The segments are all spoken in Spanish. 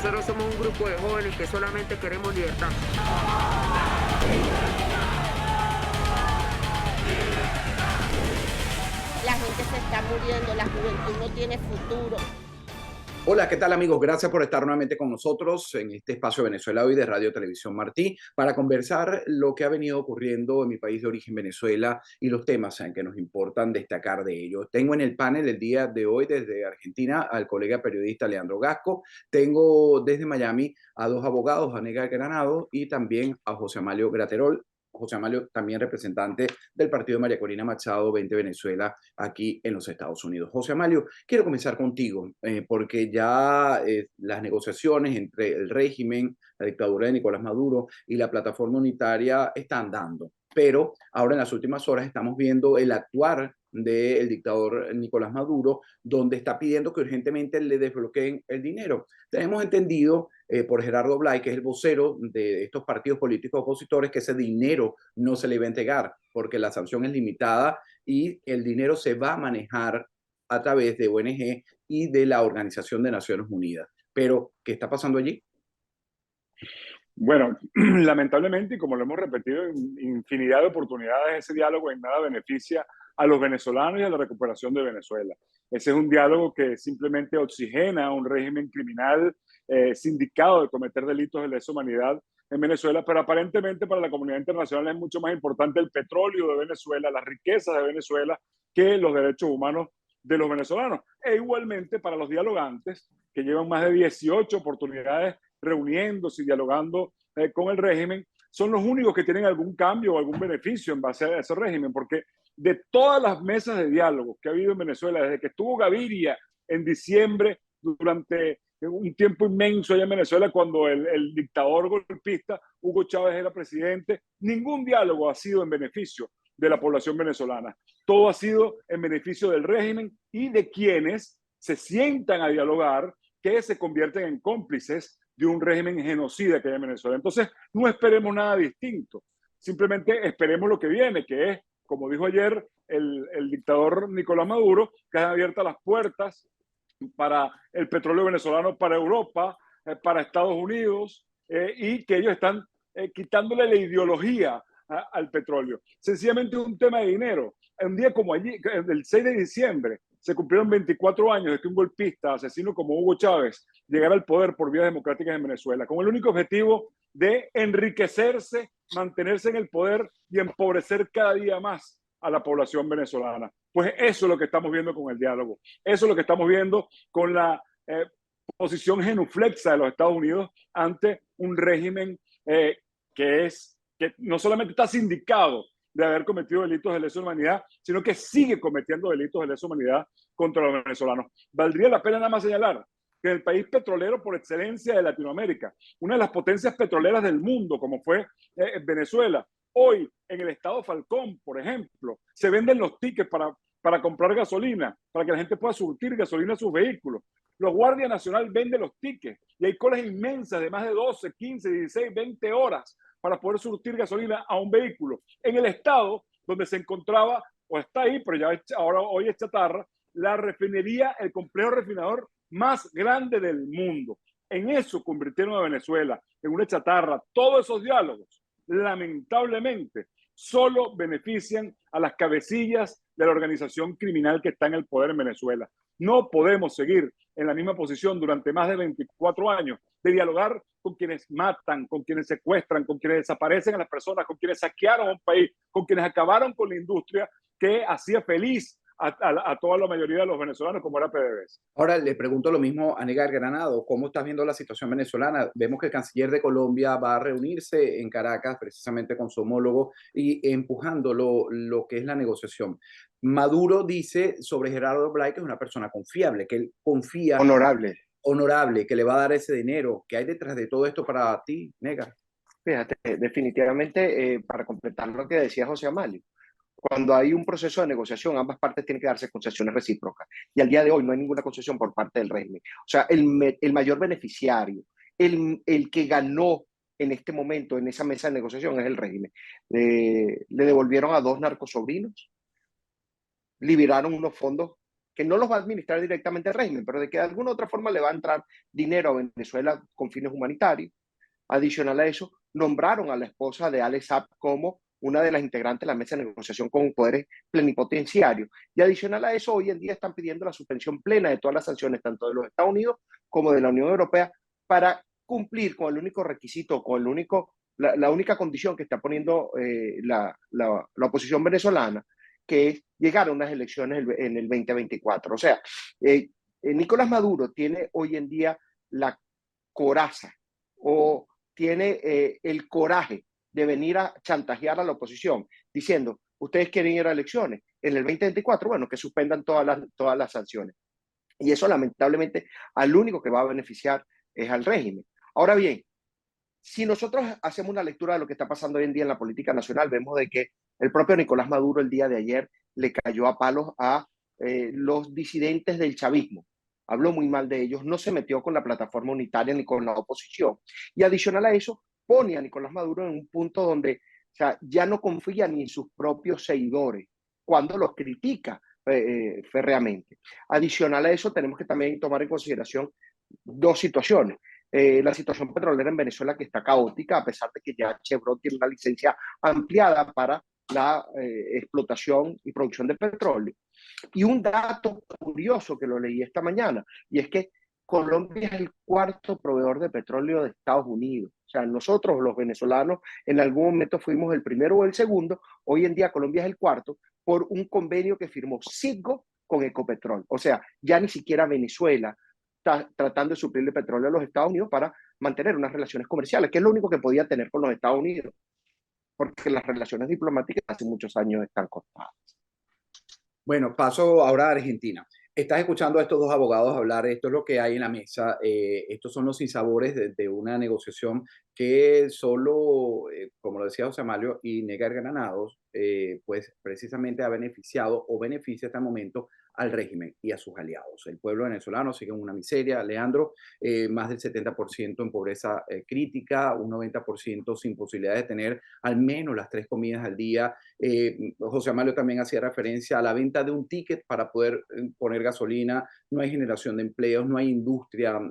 Nosotros somos un grupo de jóvenes que solamente queremos libertad. La gente se está muriendo, la juventud no tiene futuro. Hola, ¿qué tal amigos? Gracias por estar nuevamente con nosotros en este espacio Venezuela Hoy de Radio Televisión Martí para conversar lo que ha venido ocurriendo en mi país de origen, Venezuela, y los temas en que nos importan destacar de ello. Tengo en el panel el día de hoy desde Argentina al colega periodista Leandro Gasco. Tengo desde Miami a dos abogados, a Negar Granado y también a José Amalio Graterol. José Amalio, también representante del partido María Corina Machado 20 Venezuela aquí en los Estados Unidos. José Amalio, quiero comenzar contigo porque ya las negociaciones entre el régimen, la dictadura de Nicolás Maduro y la plataforma unitaria están dando. Pero ahora en las últimas horas estamos viendo el actuar del dictador Nicolás Maduro, donde está pidiendo que urgentemente le desbloqueen el dinero. Tenemos entendido por Gerardo Blay, que es el vocero de estos partidos políticos opositores, que ese dinero no se le va a entregar porque la sanción es limitada y el dinero se va a manejar a través de ONG y de la Organización de Naciones Unidas. Pero, ¿qué está pasando allí? Bueno, lamentablemente, y como lo hemos repetido en infinidad de oportunidades, ese diálogo en nada beneficia a los venezolanos y a la recuperación de Venezuela. Ese es un diálogo que simplemente oxigena a un régimen criminal sindicado de cometer delitos de lesa humanidad en Venezuela, pero aparentemente para la comunidad internacional es mucho más importante el petróleo de Venezuela, las riquezas de Venezuela, que los derechos humanos de los venezolanos. E igualmente para los dialogantes, que llevan más de 18 oportunidades reuniéndose y dialogando con el régimen, son los únicos que tienen algún cambio o algún beneficio en base a ese régimen, porque de todas las mesas de diálogo que ha habido en Venezuela, desde que estuvo Gaviria en diciembre, durante un tiempo inmenso allá en Venezuela, cuando el dictador golpista Hugo Chávez era presidente, ningún diálogo ha sido en beneficio de la población venezolana. Todo ha sido en beneficio del régimen y de quienes se sientan a dialogar, que se convierten en cómplices de un régimen genocida que hay en Venezuela. Entonces, no esperemos nada distinto. Simplemente esperemos lo que viene, que es, como dijo ayer el dictador Nicolás Maduro, que han abierto las puertas para el petróleo venezolano, para Europa, para Estados Unidos, y que ellos están quitándole la ideología al petróleo. Sencillamente un tema de dinero. Un día como allí, el 6 de diciembre, se cumplieron 24 años de que un golpista asesino como Hugo Chávez llegara al poder por vías democráticas en Venezuela, con el único objetivo de enriquecerse, mantenerse en el poder y empobrecer cada día más a la población venezolana. Pues eso es lo que estamos viendo con el diálogo. Eso es lo que estamos viendo con la posición genuflexa de los Estados Unidos ante un régimen que no solamente está sindicado de haber cometido delitos de lesa humanidad, sino que sigue cometiendo delitos de lesa humanidad contra los venezolanos. Valdría la pena nada más señalar que el país petrolero por excelencia de Latinoamérica, una de las potencias petroleras del mundo, como fue Venezuela, hoy en el estado Falcón, por ejemplo, se venden los tickets para comprar gasolina, para que la gente pueda surtir gasolina a sus vehículos. Los Guardia Nacional venden los tickets y hay colas inmensas de más de 12, 15, 16, 20 horas para poder surtir gasolina a un vehículo. En el estado donde se encontraba, o está ahí, pero ya hoy es chatarra, la refinería, el complejo refinador más grande del mundo. En eso convirtieron a Venezuela en una chatarra. Todos esos diálogos, lamentablemente, solo benefician a las cabecillas de la organización criminal que está en el poder en Venezuela. No podemos seguir en la misma posición durante más de 24 años de dialogar con quienes matan, con quienes secuestran, con quienes desaparecen a las personas, con quienes saquearon un país, con quienes acabaron con la industria que hacía feliz a toda la mayoría de los venezolanos, como era PDVSA. Ahora le pregunto lo mismo a Negar Granado. ¿Cómo estás viendo la situación venezolana? Vemos que el canciller de Colombia va a reunirse en Caracas precisamente con su homólogo y empujando lo que es la negociación. Maduro dice sobre Gerardo Blay que es una persona confiable, que él confía. Honorable, que le va a dar ese dinero. ¿Qué hay detrás de todo esto para ti, Negar? Fíjate, definitivamente, para completar lo que decía José Amalio, cuando hay un proceso de negociación, ambas partes tienen que darse concesiones recíprocas. Y al día de hoy no hay ninguna concesión por parte del régimen. O sea, el mayor beneficiario, el que ganó en este momento en esa mesa de negociación es el régimen. Le devolvieron a dos narcosobrinos, liberaron unos fondos que no los va a administrar directamente el régimen, pero de que de alguna otra forma le va a entrar dinero a Venezuela con fines humanitarios. Adicional a eso, nombraron a la esposa de Alex Saab como una de las integrantes de la mesa de negociación con poderes plenipotenciarios. Y adicional a eso, hoy en día están pidiendo la suspensión plena de todas las sanciones, tanto de los Estados Unidos como de la Unión Europea, para cumplir con el único requisito, con el único, la única condición que está poniendo la oposición venezolana, que es llegar a unas elecciones en el 2024. O sea, Nicolás Maduro tiene hoy en día la coraza o tiene el coraje de venir a chantajear a la oposición, diciendo, ustedes quieren ir a elecciones en el 2024, bueno, que suspendan todas las sanciones. Y eso lamentablemente al único que va a beneficiar es al régimen. Ahora bien, si nosotros hacemos una lectura de lo que está pasando hoy en día en la política nacional, vemos de que el propio Nicolás Maduro el día de ayer le cayó a palos a los disidentes del chavismo. Habló muy mal de ellos, no se metió con la plataforma unitaria ni con la oposición. Y adicional a eso, pone a Nicolás Maduro en un punto donde, o sea, ya no confía ni en sus propios seguidores, cuando los critica férreamente. Adicional a eso, tenemos que también tomar en consideración dos situaciones. La situación petrolera en Venezuela, que está caótica, a pesar de que ya Chevron tiene una licencia ampliada para la explotación y producción de petróleo. Y un dato curioso que lo leí esta mañana, y es que Colombia es el cuarto proveedor de petróleo de Estados Unidos. O sea, nosotros los venezolanos en algún momento fuimos el primero o el segundo, hoy en día Colombia es el cuarto por un convenio que firmó Citgo con Ecopetrol. O sea, ya ni siquiera Venezuela está tratando de suplirle petróleo a los Estados Unidos para mantener unas relaciones comerciales, que es lo único que podía tener con los Estados Unidos, porque las relaciones diplomáticas hace muchos años están cortadas. Bueno, paso ahora a Argentina. Estás escuchando a estos dos abogados hablar, esto es lo que hay en la mesa, estos son los sinsabores de una negociación que solo, como lo decía José Amalio, y Negar Granados, pues precisamente ha beneficiado o beneficia hasta el momento al régimen y a sus aliados. El pueblo venezolano sigue en una miseria, Leandro, más del 70% en pobreza crítica, un 90% sin posibilidad de tener al menos las 3 comidas al día. José Amalio también hacía referencia a la venta de un ticket para poder poner gasolina, no hay generación de empleos, no hay industria.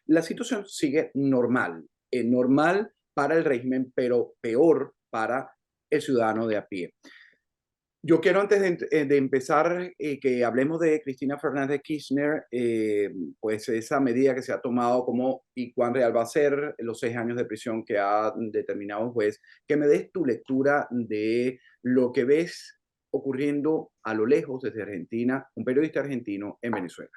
La situación sigue normal, normal para el régimen, pero peor para el ciudadano de a pie. Yo quiero antes de empezar que hablemos de Cristina Fernández de Kirchner, pues esa medida que se ha tomado como y cuán real va a ser los 6 años de prisión que ha determinado un juez, que me des tu lectura de lo que ves ocurriendo a lo lejos desde Argentina, un periodista argentino en Venezuela.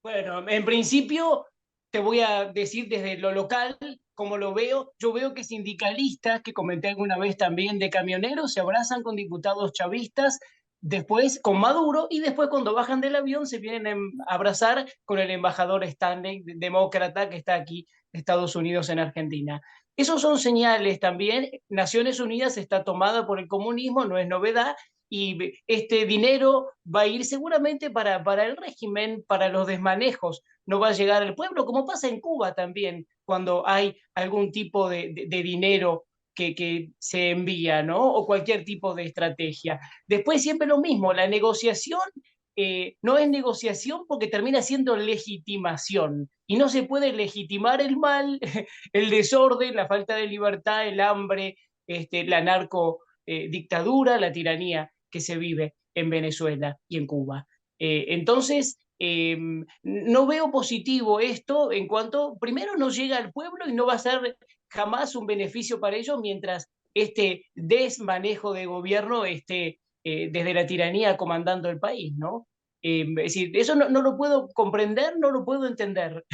Bueno, en principio te voy a decir desde lo local, como lo veo. Yo veo que sindicalistas, que comenté alguna vez también, de camioneros, se abrazan con diputados chavistas, después con Maduro, y después cuando bajan del avión se vienen a abrazar con el embajador Stanley, demócrata, que está aquí en Estados Unidos, en Argentina. Esos son señales también. Naciones Unidas está tomada por el comunismo, no es novedad, y este dinero va a ir seguramente para el régimen, para los desmanejos, no va a llegar al pueblo, como pasa en Cuba también, cuando hay algún tipo de dinero que se envía, ¿no? O cualquier tipo de estrategia. Después siempre lo mismo, la negociación no es negociación porque termina siendo legitimación, y no se puede legitimar el mal, el desorden, la falta de libertad, el hambre, la narco dictadura, la tiranía que se vive en Venezuela y en Cuba. Entonces, no veo positivo esto en cuanto, primero, no llega al pueblo y no va a ser jamás un beneficio para ellos mientras este desmanejo de gobierno esté desde la tiranía comandando el país, ¿no? Es decir, eso no lo puedo comprender, no lo puedo entender.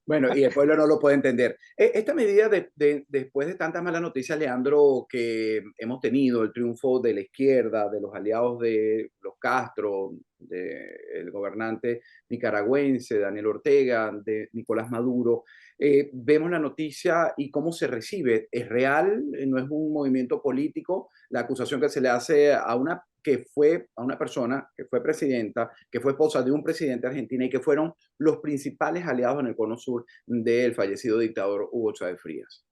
Bueno, y el pueblo no lo puede entender. Esta medida, después de tantas malas noticias, Leandro, que hemos tenido, el triunfo de la izquierda, de los aliados de los Castro, del gobernante nicaragüense, Daniel Ortega, de Nicolás Maduro, vemos la noticia y cómo se recibe. ¿Es real? ¿No es un movimiento político? La acusación que se le hace a una persona que fue presidenta, que fue esposa de un presidente argentino y que fueron los principales aliados en el cono sur del fallecido dictador Hugo Chávez Frías.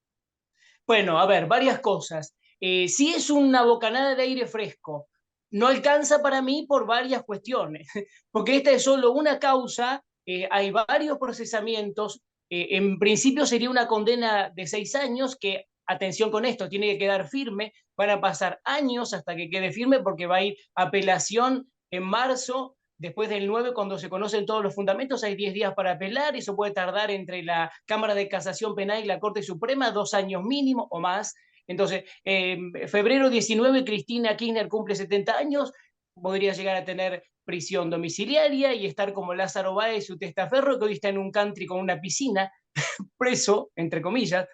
Bueno, a ver, varias cosas. Sí, es una bocanada de aire fresco, no alcanza para mí por varias cuestiones, porque esta es solo una causa, hay varios procesamientos, en principio sería una condena de 6 años que, atención con esto, tiene que quedar firme, van a pasar años hasta que quede firme porque va a ir apelación en marzo, después del 9, cuando se conocen todos los fundamentos, hay 10 días para apelar, eso puede tardar entre la Cámara de Casación Penal y la Corte Suprema 2 años mínimo o más. Entonces, febrero 19, Cristina Kirchner cumple 70 años, podría llegar a tener prisión domiciliaria y estar como Lázaro Báez y su testaferro, que hoy está en un country con una piscina, preso, entre comillas,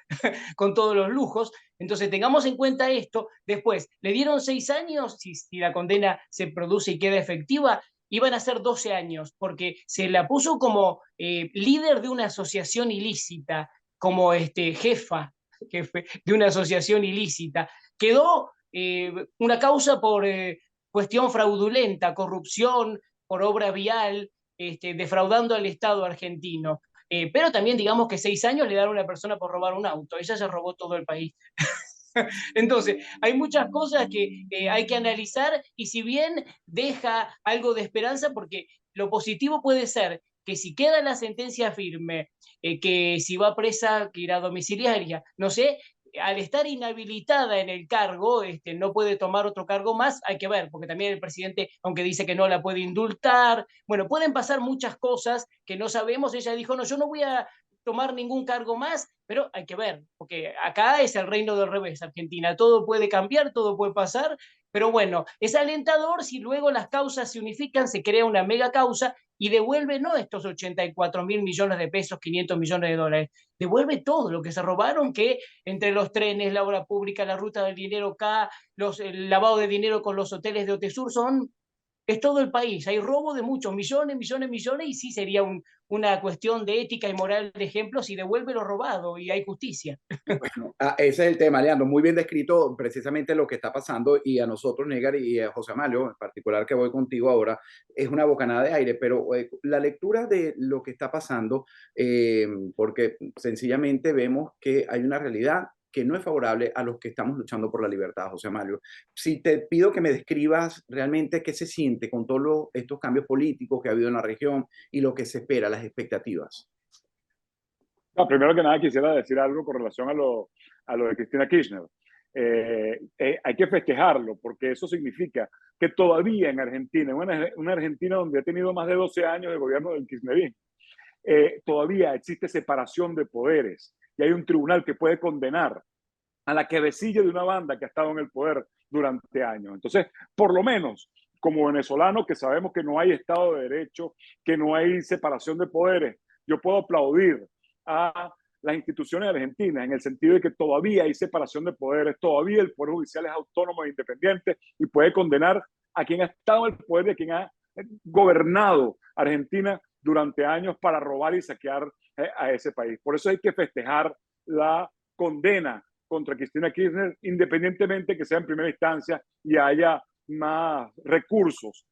con todos los lujos. Entonces, tengamos en cuenta esto. Después, le dieron 6 años, si la condena se produce y queda efectiva, iban a ser 12 años, porque se la puso como líder de una asociación ilícita, como jefa de una asociación ilícita. Quedó una causa por cuestión fraudulenta, corrupción, por obra vial, defraudando al Estado argentino. Pero también digamos que 6 años le dan a una persona por robar un auto. Ella se robó todo el país. Entonces, hay muchas cosas que hay que analizar y si bien deja algo de esperanza, porque lo positivo puede ser que si queda la sentencia firme, que si va presa, que irá domiciliaria, no sé, al estar inhabilitada en el cargo, no puede tomar otro cargo más, hay que ver, porque también el presidente, aunque dice que no la puede indultar, bueno, pueden pasar muchas cosas que no sabemos, ella dijo, no, yo no voy a tomar ningún cargo más, pero hay que ver, porque acá es el reino del revés, Argentina, todo puede cambiar, todo puede pasar, pero bueno, es alentador si luego las causas se unifican, se crea una mega causa y devuelve no estos 84.000 millones de pesos, 500 millones de dólares, devuelve todo lo que se robaron, que entre los trenes, la obra pública, la ruta del dinero acá, el lavado de dinero con los hoteles de Otesur, es todo el país. Hay robo de muchos millones, millones, millones, y sí sería una cuestión de ética y moral de ejemplo si devuelve lo robado y hay justicia. Bueno, ese es el tema, Leandro. Muy bien descrito precisamente lo que está pasando y a nosotros, Negar, y a José Amalio, en particular que voy contigo ahora, es una bocanada de aire, pero la lectura de lo que está pasando, porque sencillamente vemos que hay una realidad que no es favorable a los que estamos luchando por la libertad, José Amalio. Si te pido que me describas realmente qué se siente con todos estos cambios políticos que ha habido en la región y lo que se espera, las expectativas. No, primero que nada quisiera decir algo con relación a lo de Cristina Kirchner. Hay que festejarlo porque eso significa que todavía en Argentina, una Argentina donde ha tenido más de 12 años de gobierno del kirchnerismo, todavía existe separación de poderes y hay un tribunal que puede condenar a la cabecilla de una banda que ha estado en el poder durante años. Entonces, por lo menos, como venezolano que sabemos que no hay Estado de Derecho, que no hay separación de poderes, yo puedo aplaudir a las instituciones argentinas en el sentido de que todavía hay separación de poderes, todavía el Poder Judicial es autónomo e independiente y puede condenar a quien ha estado en el poder, de quien ha gobernado Argentina durante años para robar y saquear a ese país. Por eso hay que festejar la condena contra Cristina Kirchner, independientemente que sea en primera instancia y haya más recursos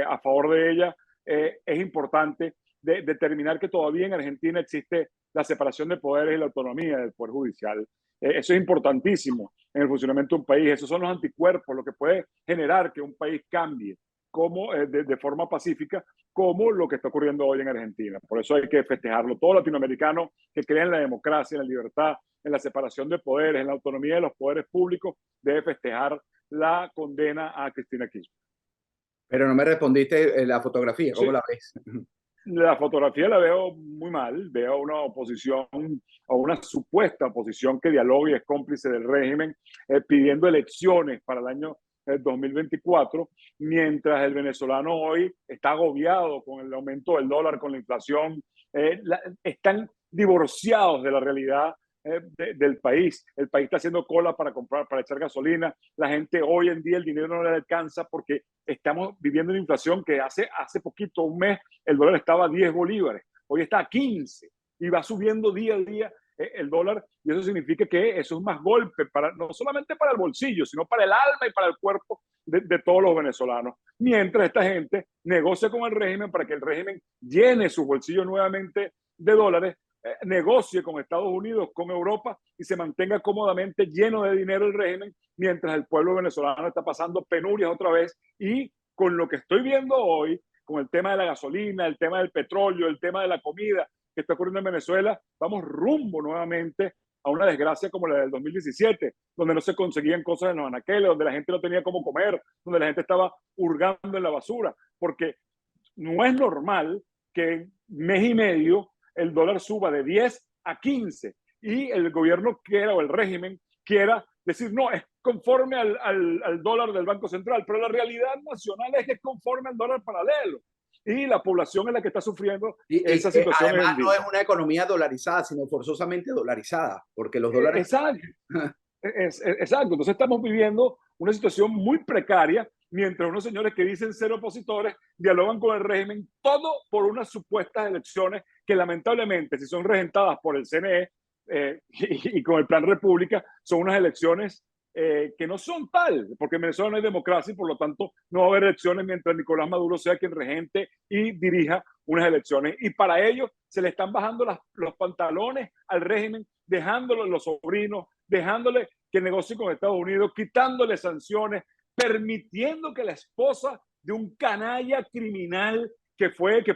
a favor de ella. Es importante determinar que todavía en Argentina existe la separación de poderes y la autonomía del Poder Judicial. Eso es importantísimo en el funcionamiento de un país. Esos son los anticuerpos, lo que puede generar que un país cambie como, de forma pacífica, como lo que está ocurriendo hoy en Argentina. Por eso hay que festejarlo. Todo latinoamericano que cree en la democracia, en la libertad, en la separación de poderes, en la autonomía de los poderes públicos, debe festejar la condena a Cristina Kirchner. Pero no me respondiste la fotografía, ¿cómo la ves? La fotografía la veo muy mal, veo una oposición o una supuesta oposición que dialoga y es cómplice del régimen, pidiendo elecciones para el año 2024, mientras el venezolano hoy está agobiado con el aumento del dólar, con la inflación, están divorciados de la realidad del país. El país está haciendo cola para comprar, para echar gasolina. La gente hoy en día el dinero no le alcanza porque estamos viviendo una inflación que hace poquito, un mes, el dólar estaba a 10 bolívares. Hoy está a 15 y va subiendo día a día el dólar, y eso significa que eso es más golpe no solamente para el bolsillo, sino para el alma y para el cuerpo de todos los venezolanos. Mientras esta gente negocia con el régimen para que el régimen llene sus bolsillos nuevamente de dólares, negocie con Estados Unidos, con Europa y se mantenga cómodamente lleno de dinero el régimen, mientras el pueblo venezolano está pasando penurias otra vez. Y con lo que estoy viendo hoy, con el tema de la gasolina, el tema del petróleo, el tema de la comida que está ocurriendo en Venezuela, vamos rumbo nuevamente a una desgracia como la del 2017, donde no se conseguían cosas en los anaqueles, donde la gente no tenía cómo comer, donde la gente estaba hurgando en la basura, porque no es normal que en mes y medio el dólar suba de 10 a 15 y el gobierno quiera, o el régimen quiera decir, no, es conforme al dólar del Banco Central, pero la realidad nacional es que es conforme al dólar paralelo. Y la población es la que está sufriendo esa situación. Además, no es una economía dolarizada, sino forzosamente dolarizada, porque los dólares... Exacto. Exacto. Entonces estamos viviendo una situación muy precaria, mientras unos señores que dicen ser opositores dialogan con el régimen, todo por unas supuestas elecciones que lamentablemente, si son regentadas por el CNE y con el Plan República, son unas elecciones que no son tal, porque en Venezuela no hay democracia y por lo tanto no va a haber elecciones mientras Nicolás Maduro sea quien regente y dirija unas elecciones. Y para ello se le están bajando los pantalones al régimen, dejándolo los sobrinos, dejándole que negocie con Estados Unidos, quitándole sanciones, permitiendo que la esposa de un canalla criminal que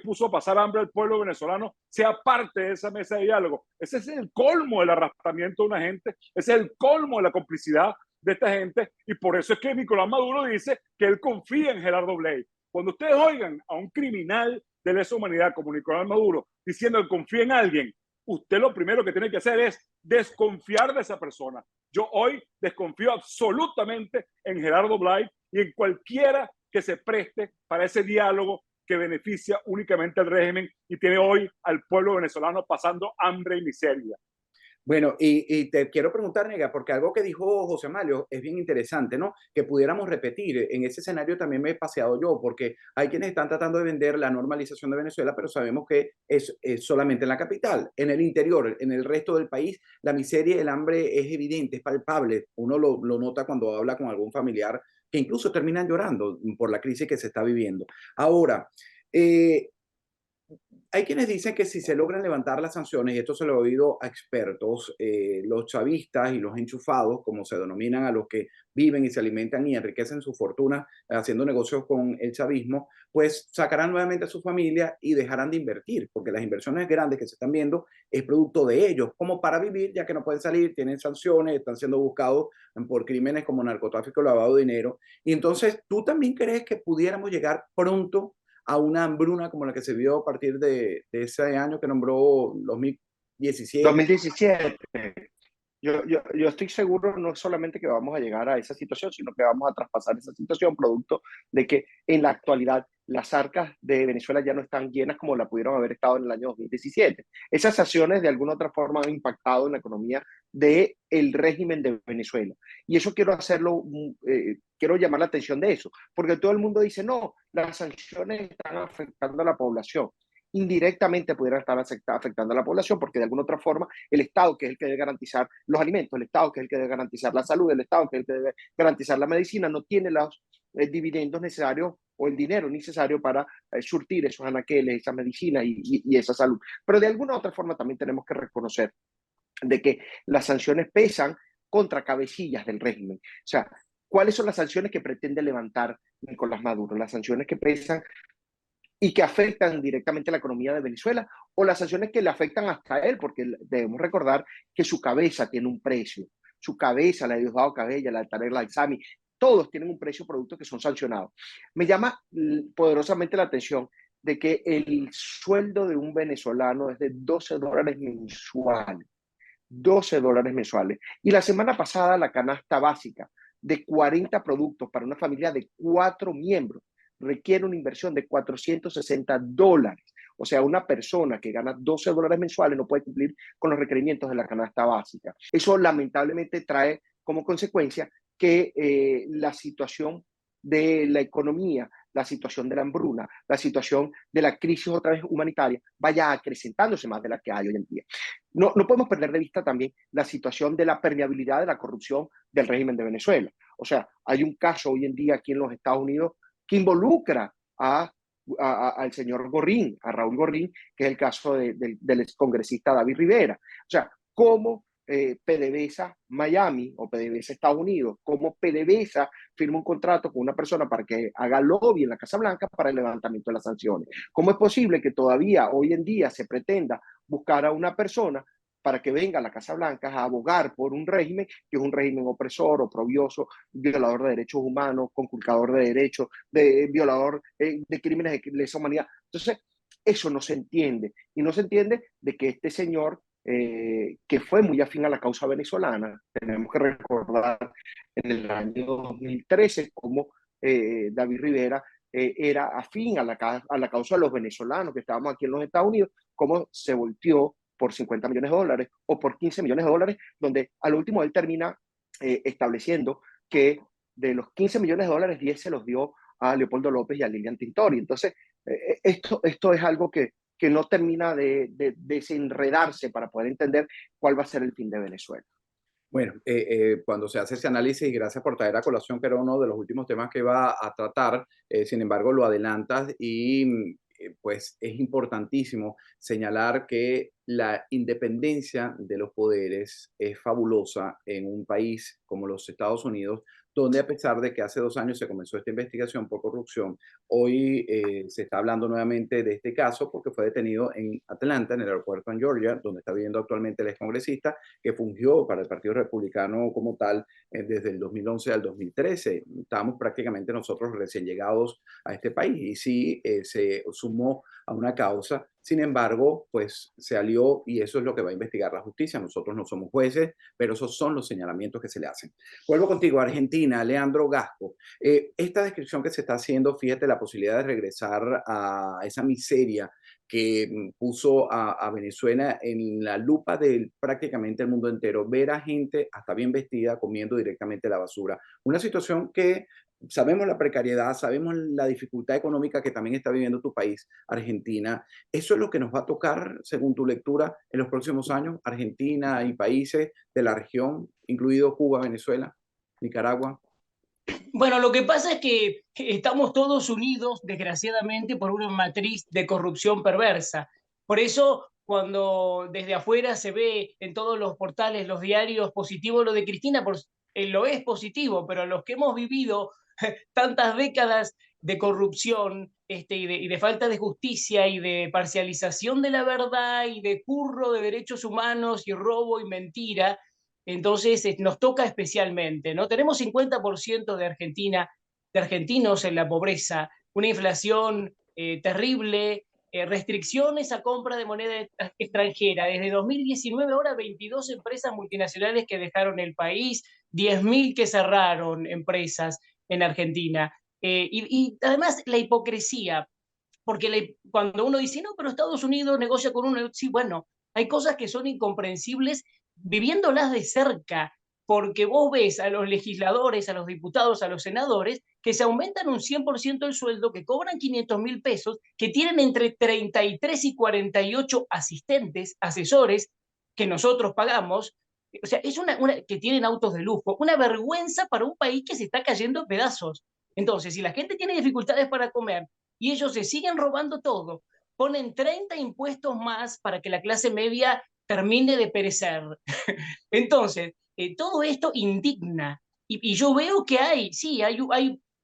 puso a pasar hambre al pueblo venezolano sea parte de esa mesa de diálogo. Ese es el colmo del arrastramiento de una gente, ese es el colmo de la complicidad de esta gente, y por eso es que Nicolás Maduro dice que él confía en Gerardo Blay. Cuando ustedes oigan a un criminal de lesa humanidad como Nicolás Maduro diciendo que confía en alguien, usted lo primero que tiene que hacer es desconfiar de esa persona. Yo hoy desconfío absolutamente en Gerardo Blay y en cualquiera que se preste para ese diálogo que beneficia únicamente al régimen y tiene hoy al pueblo venezolano pasando hambre y miseria. Bueno, y te quiero preguntar, Nega, porque algo que dijo José Amalio es bien interesante, ¿no? Que pudiéramos repetir. En ese escenario también me he paseado yo, porque hay quienes están tratando de vender la normalización de Venezuela, pero sabemos que es solamente en la capital. En el interior, en el resto del país, la miseria y el hambre es evidente, es palpable. Uno lo nota cuando habla con algún familiar, que incluso terminan llorando por la crisis que se está viviendo. Ahora, hay quienes dicen que si se logran levantar las sanciones, y esto se lo he oído a expertos, los chavistas y los enchufados, como se denominan a los que viven y se alimentan y enriquecen su fortuna haciendo negocios con el chavismo, pues sacarán nuevamente a su familia y dejarán de invertir, porque las inversiones grandes que se están viendo es producto de ellos, como para vivir, ya que no pueden salir, tienen sanciones, están siendo buscados por crímenes como narcotráfico, lavado de dinero. Y entonces, ¿tú también crees que pudiéramos llegar pronto a una hambruna como la que se vio a partir de ese año que nombró 2017? 2017. Yo estoy seguro no solamente que vamos a llegar a esa situación, sino que vamos a traspasar esa situación producto de que en la actualidad las arcas de Venezuela ya no están llenas como la pudieron haber estado en el año 2017. Esas sanciones de alguna otra forma han impactado en la economía del régimen de Venezuela. Y eso quiero llamar la atención de eso, porque todo el mundo dice, no, las sanciones están afectando a la población. Indirectamente pudieran estar afectando a la población, porque de alguna otra forma el Estado, que es el que debe garantizar los alimentos, el Estado, que es el que debe garantizar la salud, el Estado, que es el que debe garantizar la medicina, no tiene los dividendos necesarios o el dinero necesario para surtir esos anaqueles, esa medicina y esa salud. Pero de alguna otra forma también tenemos que reconocer de que las sanciones pesan contra cabecillas del régimen. O sea, ¿cuáles son las sanciones que pretende levantar Nicolás Maduro? Las sanciones que pesan y que afectan directamente a la economía de Venezuela, o las sanciones que le afectan hasta él, porque debemos recordar que su cabeza tiene un precio. Su cabeza, la de Diosdado Cabello, la de Tarek El-Aissami, todos tienen un precio producto que son sancionados. Me llama poderosamente la atención de que el sueldo de un venezolano es de $12 mensuales. $12 mensuales. Y la semana pasada la canasta básica de 40 productos para una familia de 4 miembros requiere una inversión de $460. O sea, una persona que gana $12 mensuales no puede cumplir con los requerimientos de la canasta básica. Eso lamentablemente trae como consecuencia que la situación de la economía, la situación de la hambruna, la situación de la crisis otra vez humanitaria vaya acrecentándose más de la que hay hoy en día. No podemos perder de vista también la situación de la permeabilidad de la corrupción del régimen de Venezuela. O sea, hay un caso hoy en día aquí en los Estados Unidos que involucra a al señor Gorrín, a Raúl Gorrín, que es el caso del excongresista David Rivera. O sea, cómo PDVSA Miami o PDVSA Estados Unidos, cómo PDVSA firma un contrato con una persona para que haga lobby en la Casa Blanca para el levantamiento de las sanciones. ¿Cómo es posible que todavía hoy en día se pretenda buscar a una persona para que venga a la Casa Blanca a abogar por un régimen que es un régimen opresor, oprobioso, violador de derechos humanos, conculcador de derechos, violador de crímenes de lesa humanidad? Entonces, eso no se entiende. Y no se entiende de que este señor, que fue muy afín a la causa venezolana, tenemos que recordar en el año 2013 cómo David Rivera era afín a la causa de los venezolanos que estábamos aquí en los Estados Unidos, cómo se volteó por $50 millones o por $15 millones, donde al último él termina estableciendo que de los $15 millones, 10 se los dio a Leopoldo López y a Lilian Tintori. Entonces, esto es algo que no termina de desenredarse para poder entender cuál va a ser el fin de Venezuela. Bueno, cuando se hace ese análisis, y gracias por traer a colación, que era uno de los últimos temas que iba a tratar, sin embargo lo adelantas y pues es importantísimo señalar que la independencia de los poderes es fabulosa en un país como los Estados Unidos, donde a pesar de que hace 2 años se comenzó esta investigación por corrupción, hoy se está hablando nuevamente de este caso porque fue detenido en Atlanta, en el aeropuerto en Georgia, donde está viviendo actualmente el excongresista, que fungió para el Partido Republicano como tal desde el 2011 al 2013. Estábamos prácticamente nosotros recién llegados a este país y sí se sumó a una causa. Sin embargo, pues se alió y eso es lo que va a investigar la justicia. Nosotros no somos jueces, pero esos son los señalamientos que se le hacen. Vuelvo contigo, Argentina, Leandro Gasco. Esta descripción que se está haciendo, fíjate, la posibilidad de regresar a esa miseria que puso a Venezuela en la lupa de prácticamente el mundo entero, ver a gente hasta bien vestida comiendo directamente la basura. Una situación que sabemos la precariedad, sabemos la dificultad económica que también está viviendo tu país, Argentina. ¿Eso es lo que nos va a tocar, según tu lectura, en los próximos años? Argentina y países de la región, incluido Cuba, Venezuela, Nicaragua. Bueno, lo que pasa es que estamos todos unidos, desgraciadamente, por una matriz de corrupción perversa. Por eso, cuando desde afuera se ve en todos los portales, los diarios, positivo lo de Cristina, lo es positivo, pero los que hemos vivido tantas décadas de corrupción y de falta de justicia y de parcialización de la verdad y de curro de derechos humanos y robo y mentira, entonces nos toca especialmente, ¿no? Tenemos 50% de argentinos en la pobreza, una inflación terrible, restricciones a compra de moneda extranjera. Desde 2019 ahora 22 empresas multinacionales que dejaron el país, 10.000 que cerraron empresas en Argentina. Y además la hipocresía, porque cuando uno dice, no, pero Estados Unidos negocia con uno, sí, bueno, hay cosas que son incomprensibles viviéndolas de cerca, porque vos ves a los legisladores, a los diputados, a los senadores, que se aumentan un 100% el sueldo, que cobran 500.000 pesos, que tienen entre 33 y 48 asistentes, asesores, que nosotros pagamos. O sea, es que tienen autos de lujo, una vergüenza para un país que se está cayendo en pedazos. Entonces, si la gente tiene dificultades para comer y ellos se siguen robando todo, ponen 30 impuestos más para que la clase media termine de perecer. Entonces, todo esto indigna. Y yo veo que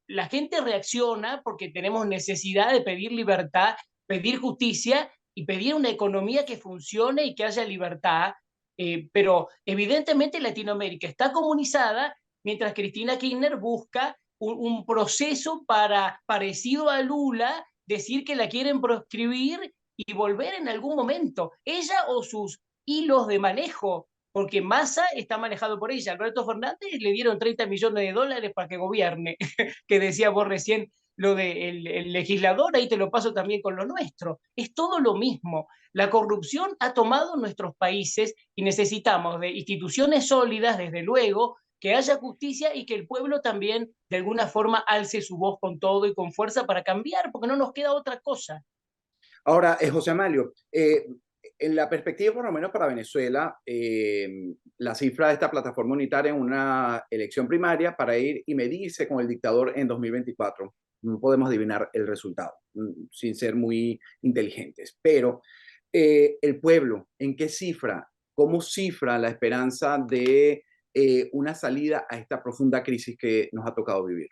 la gente reacciona porque tenemos necesidad de pedir libertad, pedir justicia y pedir una economía que funcione y que haya libertad. Pero evidentemente Latinoamérica está comunizada mientras Cristina Kirchner busca un proceso parecido a Lula, decir que la quieren proscribir y volver en algún momento, ella o sus hilos de manejo, porque Massa está manejado por ella. Alberto Fernández le dieron 30 millones de dólares para que gobierne, que decía vos recién lo del el legislador, ahí te lo paso también con lo nuestro. Es todo lo mismo. La corrupción ha tomado nuestros países y necesitamos de instituciones sólidas, desde luego, que haya justicia y que el pueblo también de alguna forma alce su voz con todo y con fuerza para cambiar, porque no nos queda otra cosa. Ahora, José Amalio, en la perspectiva, por lo menos para Venezuela, la cifra de esta plataforma unitaria en una elección primaria para ir y medirse con el dictador en 2024. no podemos adivinar el resultado, sin ser muy inteligentes. Pero el pueblo, ¿en qué cifra? ¿Cómo cifra la esperanza de una salida a esta profunda crisis que nos ha tocado vivir?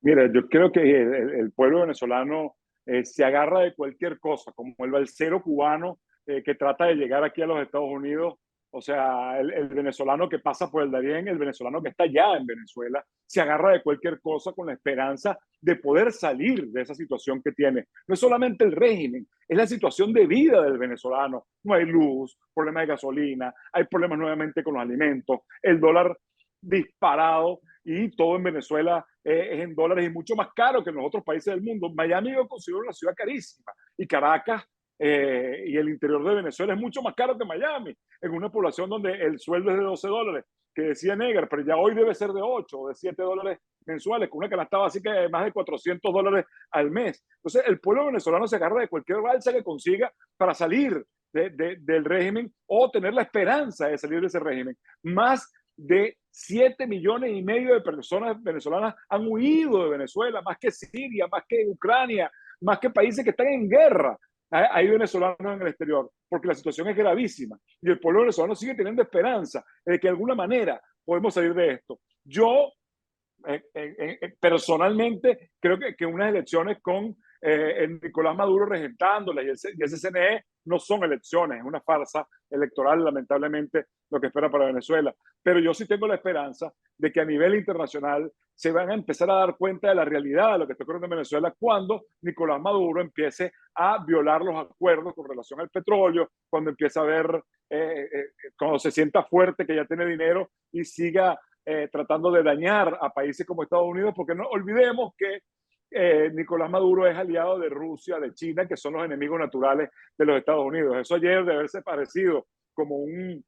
Mira, yo creo que el pueblo venezolano se agarra de cualquier cosa, como el balsero cubano que trata de llegar aquí a los Estados Unidos. O sea, el venezolano que pasa por el Darién, el venezolano que está ya en Venezuela, se agarra de cualquier cosa con la esperanza de poder salir de esa situación que tiene. No es solamente el régimen, es la situación de vida del venezolano. No hay luz, problemas de gasolina, hay problemas nuevamente con los alimentos, el dólar disparado y todo en Venezuela es en dólares y mucho más caro que en los otros países del mundo. Miami yo considero una ciudad carísima y Caracas y el interior de Venezuela es mucho más caro que Miami, en una población donde el sueldo es de $12, que decía Negar, pero ya hoy debe ser de 8 o de $7 mensuales, con una canasta básica de más de $400 al mes. Entonces, el pueblo venezolano se agarra de cualquier balsa que consiga para salir del régimen o tener la esperanza de salir de ese régimen. Más de 7,5 millones de personas venezolanas han huido de Venezuela, más que Siria, más que Ucrania, más que países que están en guerra. Hay venezolanos en el exterior, porque la situación es gravísima y el pueblo venezolano sigue teniendo esperanza de que de alguna manera podemos salir de esto. Yo personalmente creo que unas elecciones con el Nicolás Maduro regentándolas y el CNE no son elecciones, es una farsa electoral, lamentablemente, lo que espera para Venezuela. Pero yo sí tengo la esperanza de que a nivel internacional se van a empezar a dar cuenta de la realidad de lo que está ocurriendo en Venezuela cuando Nicolás Maduro empiece a violar los acuerdos con relación al petróleo, cuando empiece a ver, cuando se sienta fuerte que ya tiene dinero y siga tratando de dañar a países como Estados Unidos, porque no olvidemos que Nicolás Maduro es aliado de Rusia, de China, que son los enemigos naturales de los Estados Unidos. Eso ayer de haberse parecido como un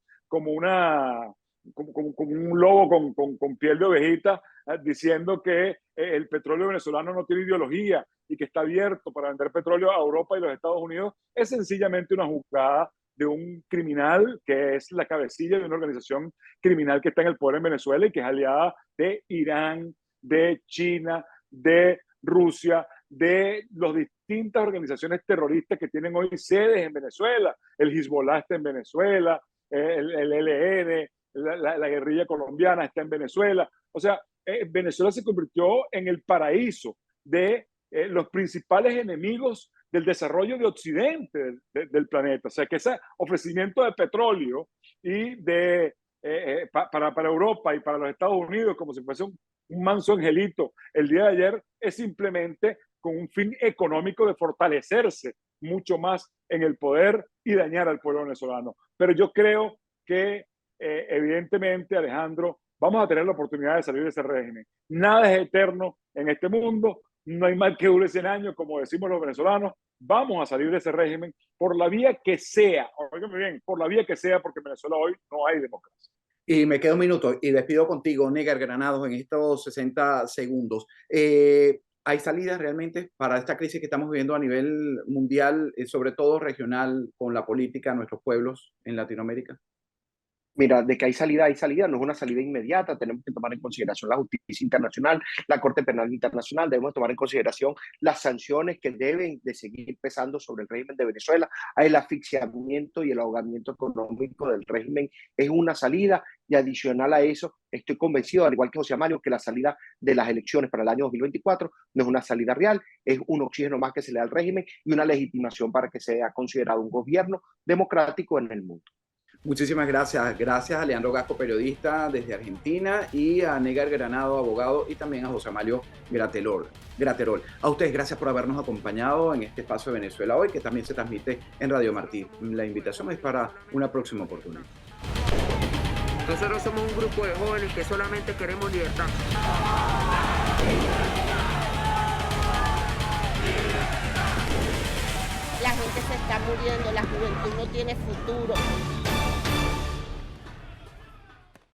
lobo con piel de ovejita, diciendo que el petróleo venezolano no tiene ideología y que está abierto para vender petróleo a Europa y los Estados Unidos, es sencillamente una jugada de un criminal que es la cabecilla de una organización criminal que está en el poder en Venezuela y que es aliada de Irán, de China, de Rusia, de las distintas organizaciones terroristas que tienen hoy sedes en Venezuela. El Hezbollah está en Venezuela, el ELN, la guerrilla colombiana está en Venezuela. O sea, Venezuela se convirtió en el paraíso de los principales enemigos del desarrollo de Occidente del planeta. O sea, que ese ofrecimiento de petróleo y para Europa y para los Estados Unidos, como si fuese un manso angelito el día de ayer, es simplemente con un fin económico de fortalecerse mucho más en el poder y dañar al pueblo venezolano. Pero yo creo que evidentemente, Alejandro, vamos a tener la oportunidad de salir de ese régimen. Nada es eterno en este mundo, no hay mal que dure 100 años, como decimos los venezolanos. Vamos a salir de ese régimen por la vía que sea, oígame bien, por la vía que sea, porque en Venezuela hoy no hay democracia. Y me queda un minuto y despido contigo, Negar Granados, en estos 60 segundos. ¿Hay salidas realmente para esta crisis que estamos viviendo a nivel mundial, sobre todo regional, con la política de nuestros pueblos en Latinoamérica? Mira, de que hay salida, no es una salida inmediata, tenemos que tomar en consideración la justicia internacional, la Corte Penal Internacional, debemos tomar en consideración las sanciones que deben de seguir pesando sobre el régimen de Venezuela, el asfixiamiento y el ahogamiento económico del régimen es una salida, y adicional a eso, estoy convencido, al igual que José Amalio, que la salida de las elecciones para el año 2024 no es una salida real, es un oxígeno más que se le da al régimen y una legitimación para que sea considerado un gobierno democrático en el mundo. Muchísimas gracias. Gracias a Leandro Gasco, periodista desde Argentina, y a Negar Granado, abogado, y también a José Amalio Graterol. A ustedes, gracias por habernos acompañado en este espacio de Venezuela Hoy, que también se transmite en Radio Martí. La invitación es para una próxima oportunidad. Nosotros somos un grupo de jóvenes que solamente queremos libertad. La gente se está muriendo, la juventud no tiene futuro.